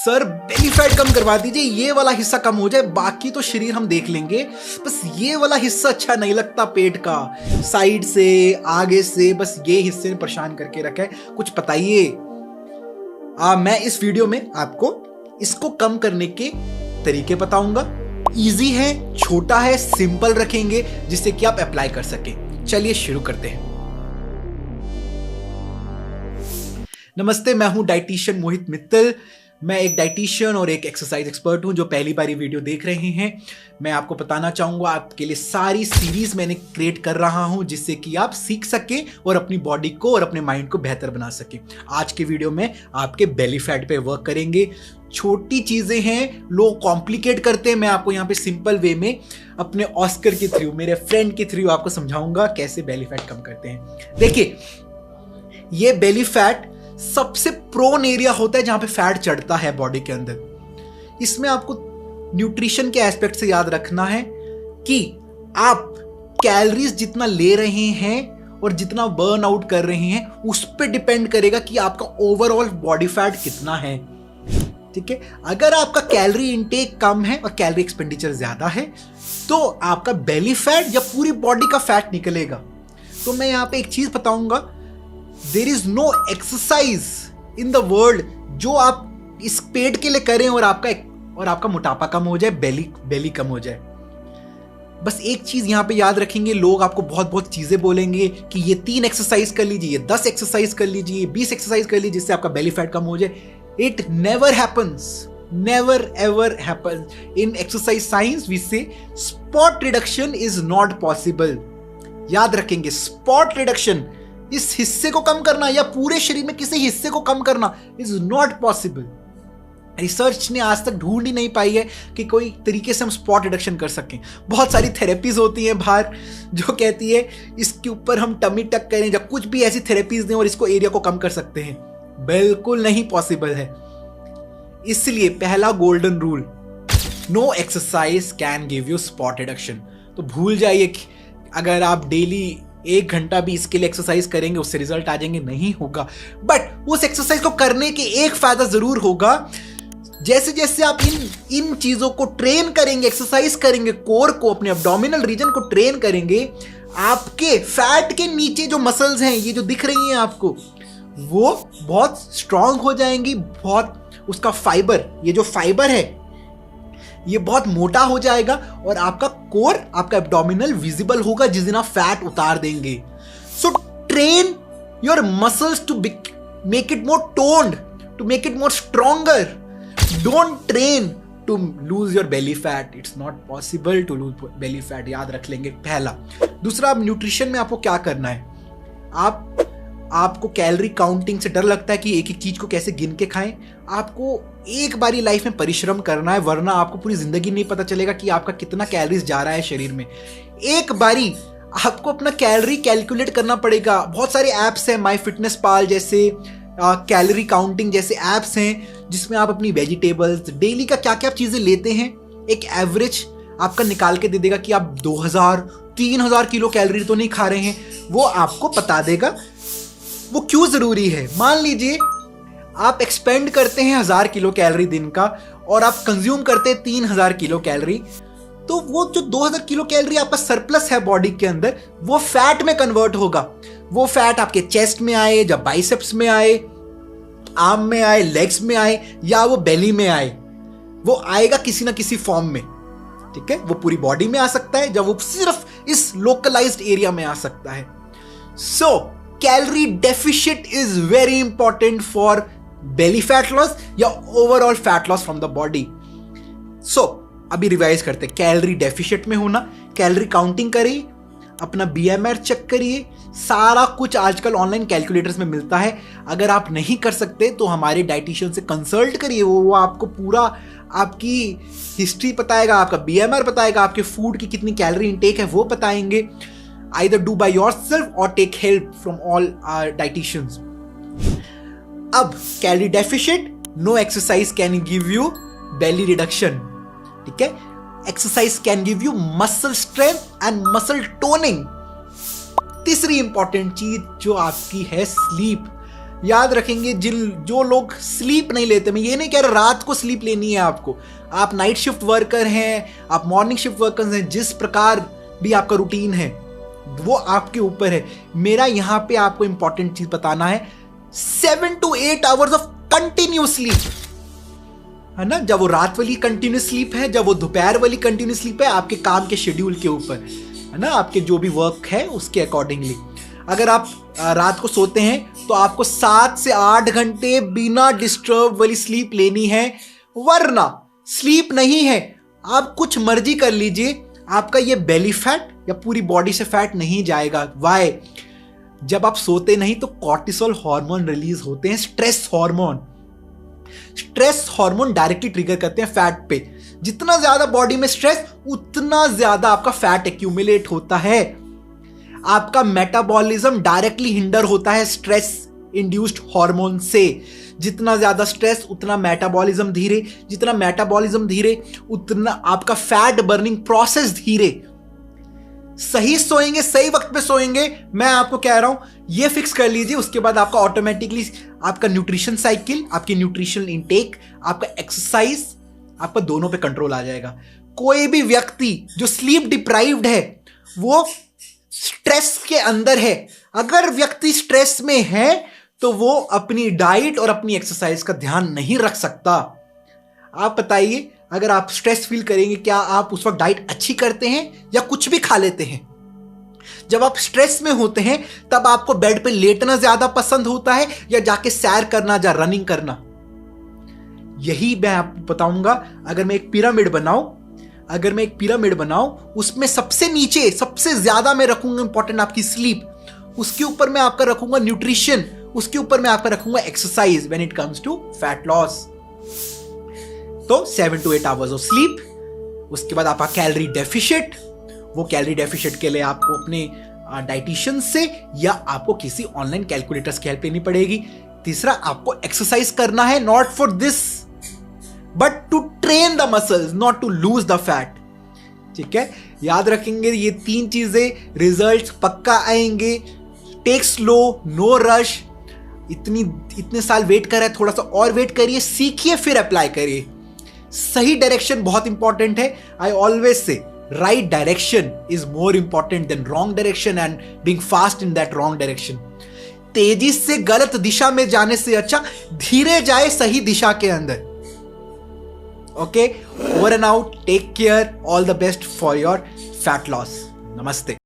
Sir belly fat कम करवा दीजिए, ये वाला हिस्सा कम हो जाए, बाकी तो शरीर हम देख लेंगे, बस ये वाला हिस्सा अच्छा नहीं लगता पेट का, साइड से आगे से बस ये हिस्से ने परेशान करके रखा है, कुछ बताइए। मैं इस वीडियो में आपको इसको कम करने के तरीके बताऊंगा। इजी है, छोटा है, सिंपल रखेंगे जिससे कि आप अप्लाई कर सकें। चलिए शुरू करते हैं। नमस्ते, मैं हूं डाइटिशियन मोहित मित्तल। मैं एक डाइटिशियन और एक एक्सरसाइज एक्सपर्ट हूं। जो पहली बार ये वीडियो देख रहे हैं, मैं आपको बताना चाहूंगा, आपके लिए सारी सीरीज मैंने क्रिएट कर रहा हूं जिससे कि आप सीख सकें और अपनी बॉडी को और अपने माइंड को बेहतर बना सकें। आज के वीडियो में आपके बेली फैट पे वर्क करेंगे। छोटी चीजें हैं, लोग कॉम्प्लिकेट करते हैं, मैं आपको यहाँ पे सिंपल वे में अपने ऑस्कर के थ्रू, मेरे फ्रेंड के थ्रू आपको समझाऊंगा कैसे बेली फैट कम करते हैं। देखिए, ये बेली फैट सबसे प्रोन एरिया होता है जहां पे फैट चढ़ता है बॉडी के अंदर। इसमें आपको न्यूट्रिशन के एस्पेक्ट से याद रखना है कि आप कैलोरीज जितना ले रहे हैं और जितना बर्न आउट कर रहे हैं उस पर डिपेंड करेगा कि आपका ओवरऑल बॉडी फैट कितना है। ठीक है, अगर आपका कैलोरी इनटेक कम है और कैलोरी एक्सपेंडिचर ज्यादा है तो आपका बेली फैट या पूरी बॉडी का फैट निकलेगा। तो मैं यहां पे एक चीज बताऊंगा, there is no exercise in the world जो आप इस पेट के लिए करें और आपका मोटापा कम हो जाए, बेली कम हो जाए। बस एक चीज यहां पे याद रखेंगे, लोग आपको बहुत बहुत चीजें बोलेंगे कि ये 3 एक्सरसाइज कर लीजिए, ये 10 एक्सरसाइज कर लीजिए, ये 20 एक्सरसाइज कर लीजिए जिससे आपका बेली फैट कम हो जाए। It never happens, never ever happens. In exercise science we say spot reduction is not possible. याद रखेंगे, स्पॉट रिडक्शन, इस हिस्से को कम करना या पूरे शरीर में किसी हिस्से को कम करना इज नॉट पॉसिबल। रिसर्च ने आज तक ढूंढ ही नहीं पाई है कि कोई तरीके से हम स्पॉट रिडक्शन कर सकें। बहुत सारी थेरेपीज होती हैं बाहर जो कहती है इसके ऊपर हम टमी टक करें या कुछ भी ऐसी थेरेपीज दें और इसको एरिया को कम कर सकते हैं। बिल्कुल नहीं पॉसिबल है। इसलिए पहला golden rule, no exercise can give you spot reduction. तो भूल जाइए कि अगर आप डेली 1 घंटा भी इसके लिए एक्सरसाइज करेंगे उससे रिजल्ट आ जाएंगे, नहीं होगा। बट उस एक्सरसाइज को करने के एक फायदा जरूर होगा, जैसे जैसे आप इन चीजों को ट्रेन करेंगे, एक्सरसाइज करेंगे, कोर को, अपने एब्डोमिनल रीजन को ट्रेन करेंगे, आपके फैट के नीचे जो मसल्स हैं, ये जो दिख रही हैं आपको, वो बहुत स्ट्रांग हो जाएंगी। बहुत उसका फाइबर, ये जो फाइबर है ये बहुत मोटा हो जाएगा और आपका कोर, आपका एब्डोमिनल विजिबल होगा जिस दिन आप फैट उतार देंगे। So train your muscles to make it more toned, to make it more stronger. Don't train to lose your belly fat. It's not possible to lose belly fat. याद रख लेंगे पहला। दूसरा, आप न्यूट्रिशन में आपको क्या करना है, आपको कैलोरी काउंटिंग से डर लगता है कि एक एक चीज को कैसे गिन के खाएं। आपको एक बारी लाइफ में परिश्रम करना है, वरना आपको पूरी जिंदगी नहीं पता चलेगा कि आपका कितना कैलोरीज जा रहा है शरीर में। एक बारी आपको अपना कैलोरी कैलकुलेट करना पड़ेगा। बहुत सारे ऐप्स हैं, माई फिटनेस पाल जैसे, कैलोरी काउंटिंग जैसे ऐप्स हैं जिसमें आप अपनी वेजिटेबल्स, डेली का क्या क्या चीजें लेते हैं, एक एवरेज आपका निकाल के दे देगा कि आप 2000-3000 किलो कैलोरी तो नहीं खा रहे हैं। वो आपको बता देगा। वो क्यों जरूरी है? मान लीजिए आप एक्सपेंड करते हैं 1000 किलो कैलोरी दिन का और आप कंज्यूम करते हैं 3000 किलो कैलोरी, तो वो जो 2000 किलो कैलोरी आपका सरप्लस है बॉडी के अंदर, वो फैट में कन्वर्ट होगा। वो फैट आपके चेस्ट में आए, जब बाइसेप्स में आए, आर्म में आए, लेग्स में आए या वो बेली में आए, वो आएगा किसी ना किसी फॉर्म में। ठीक है, वो पूरी बॉडी में आ सकता है, जब वो सिर्फ इस लोकलाइज्ड एरिया में आ सकता है। So calorie deficit is very important for belly fat loss या overall fat loss from the body. So अभी रिवाइज करते हैं। कैलोरी डेफिशिट में होना, कैलोरी काउंटिंग करिए, अपना BMR चेक करिए। सारा कुछ आजकल ऑनलाइन कैलकुलेटर्स में मिलता है। अगर आप नहीं कर सकते तो हमारे डाइटिशियन से कंसल्ट करिए, वो आपको पूरा आपकी हिस्ट्री बताएगा, आपका BMR बताएगा, आपके फूड की कितनी कैलोरी इनटेक है वो बताएंगे। Either do by yourself or take help from all our dietitians. अब calorie deficit, no exercise can give you belly reduction. ठीक है, exercise can give you muscle strength and muscle toning. तीसरी important चीज जो आपकी है स्लीप। याद रखेंगे जो लोग स्लीप नहीं लेते, मैं ये नहीं कह रहा रात को स्लीप लेनी है आपको, आप नाइट शिफ्ट वर्कर हैं, आप मॉर्निंग शिफ्ट वर्कर हैं, जिस प्रकार भी आपका रूटीन है वो आपके ऊपर है। मेरा यहाँ पे आपको इंपॉर्टेंट चीज बताना है, 7 to 8 hours of continuous sleep, है ना। जब वो रात वाली कंटिन्यूस स्लीप है, जब वो दोपहर वाली कंटिन्यूस स्लीप है, आपके काम के शेड्यूल के ऊपर, है ना, आपके जो भी वर्क है उसके अकॉर्डिंगली। अगर आप रात को सोते हैं तो आपको 7 से 8 घंटे बिना डिस्टर्ब वाली स्लीप लेनी है, वरना स्लीप नहीं है आप कुछ मर्जी कर लीजिए, आपका ये बेली फैट या पूरी बॉडी से फैट नहीं जाएगा। वाई? जब आप सोते नहीं तो कॉर्टिसोल हार्मोन रिलीज होते हैं, stress hormone. Stress hormone directly trigger करते हैं फैट पे। जितना ज्यादा बॉडी में स्ट्रेस, उतना ज्यादा आपका फैट एक्यूमुलेट होता है। आपका मेटाबॉलिज्म डायरेक्टली हिंडर होता है स्ट्रेस इंड्यूस्ड हार्मोन से। जितना ज्यादा स्ट्रेस उतना मेटाबॉलिज्म धीरे, जितना मेटाबॉलिज्म धीरे उतना आपका फैट बर्निंग प्रोसेस धीरे। सही सोएंगे, सही वक्त पे सोएंगे, मैं आपको कह रहा हूं ये फिक्स कर लीजिए, उसके बाद आपका ऑटोमेटिकली आपका न्यूट्रिशन साइकिल, आपकी न्यूट्रिशनल इंटेक, आपका एक्सरसाइज, आपका दोनों पे कंट्रोल आ जाएगा। कोई भी व्यक्ति जो स्लीप डिप्राइव्ड है वो स्ट्रेस के अंदर है। अगर व्यक्ति स्ट्रेस में है तो वो अपनी डाइट और अपनी एक्सरसाइज का ध्यान नहीं रख सकता। आप बताइए, अगर आप स्ट्रेस फील करेंगे, क्या आप उस वक्त डाइट अच्छी करते हैं या कुछ भी खा लेते हैं? जब आप स्ट्रेस में होते हैं तब आपको बेड पे लेटना ज्यादा पसंद होता है या जाके सैर करना, या रनिंग करना? यही मैं आपको बताऊंगा। अगर मैं एक पिरामिड बनाऊं, उसमें सबसे नीचे सबसे ज्यादा मैं रखूंगा इंपॉर्टेंट आपकी स्लीप, उसके ऊपर मैं आपका रखूंगा न्यूट्रिशन, उसके ऊपर मैं आपका रखूंगा exercise when it comes to fat loss. तो 7 to 8 आवर्स ऑफ स्लीप। उसके बाद आपका कैलोरी डेफिशिएट, वो कैलोरी डेफिशिएट के लिए आपको अपने डाइटिशियन से या आपको किसी ऑनलाइन कैलकुलेटर्स की हेल्प लेनी पड़ेगी। तीसरा, आपको एक्सरसाइज करना है, not for this but to train the muscles, not to lose the fat. ठीक है, याद रखेंगे ये 3 चीजें, रिजल्ट्स पक्का आएंगे। Take slow, no rush. इतने साल वेट कर रहे हैं, थोड़ा सा और वेट करिए, सीखिए, फिर अप्लाई करिए। सही डायरेक्शन बहुत इंपॉर्टेंट है। I always say right direction is more important than wrong direction and being fast in that wrong direction. तेजी से गलत दिशा में जाने से अच्छा धीरे जाए सही दिशा के अंदर। Okay, over and out, take care, all the best for your fat loss. नमस्ते।